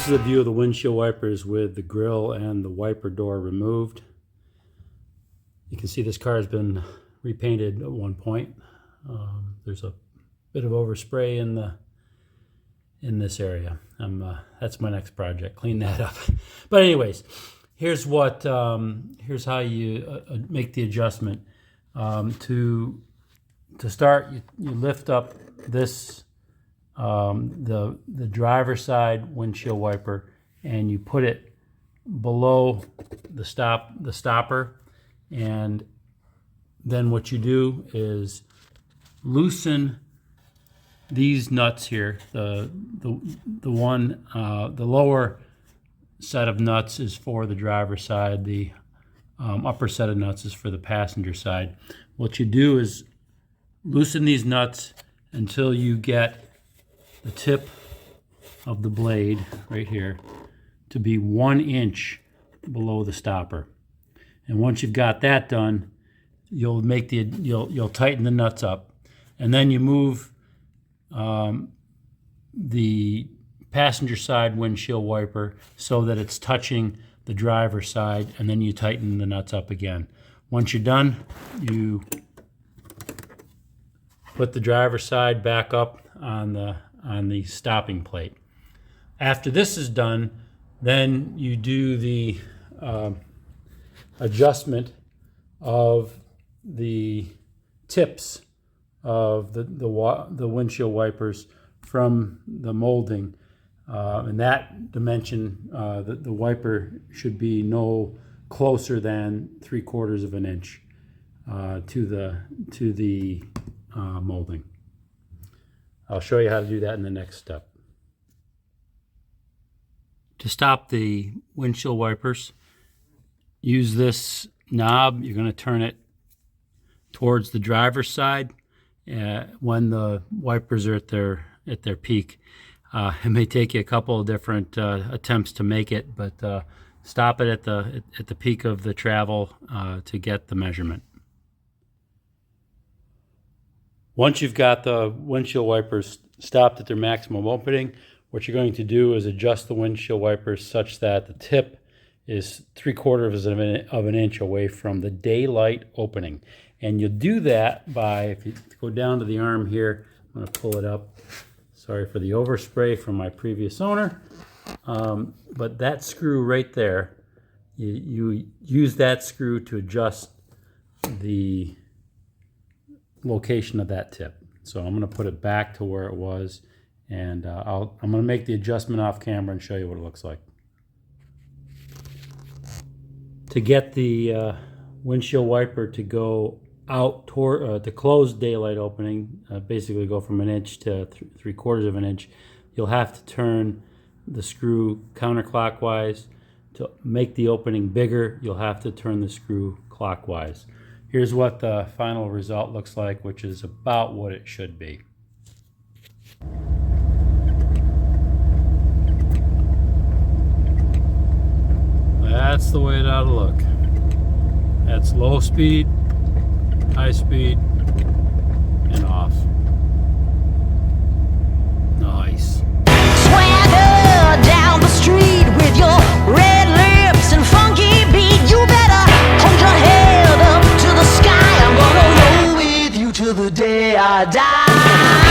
This is a view of the windshield wipers with the grill and the wiper door removed. You can see this car has been repainted at one point. There's a bit of overspray in this area. That's my next project, clean that up. But anyways, here's how you make the adjustment. To start, you lift up this the driver's side windshield wiper, and you put it below the stopper, and then what you do is loosen these nuts here. The lower set of nuts is for the driver's side. The upper set of nuts is for the passenger side. What you do is loosen these nuts until you get the tip of the blade right here to be 1 inch below the stopper. And once you've got that done, you'll tighten the nuts up, and then you move the passenger side windshield wiper so that it's touching the driver's side, and then you tighten the nuts up again. Once you're done, you put the driver's side back up on the stopping plate. After this is done, then you do the adjustment of the tips of the windshield wipers from the molding. In that dimension, the wiper should be no closer than 3/4 of an inch to the molding. I'll show you how to do that in the next step. To stop the windshield wipers, use this knob. You're going to turn it towards the driver's side when the wipers are at their peak. It may take you a couple of different attempts to make it, but stop it at the peak of the travel to get the measurement. Once you've got the windshield wipers stopped at their maximum opening, what you're going to do is adjust the windshield wipers such that the tip is 3/4 of an inch away from the daylight opening. And you'll do that by, if you go down to the arm here, I'm going to pull it up. Sorry for the overspray from my previous owner. But that screw right there, you use that screw to adjust the location of that tip. So I'm going to put it back to where it was, and I'm going to make the adjustment off camera and show you what it looks like. To get the windshield wiper to go out toward the closed daylight opening, basically go from an inch to 3/4 of an inch, you'll have to turn the screw counterclockwise. To make the opening bigger, you'll have to turn the screw clockwise. Here's what the final result looks like, which is about what it should be. That's the way it ought to look. That's low speed, high speed, and off. Nice. Swagger down the street with your red lips and funky beat. You better hold your head up to the sky. I'm gonna roll with you till the day I die.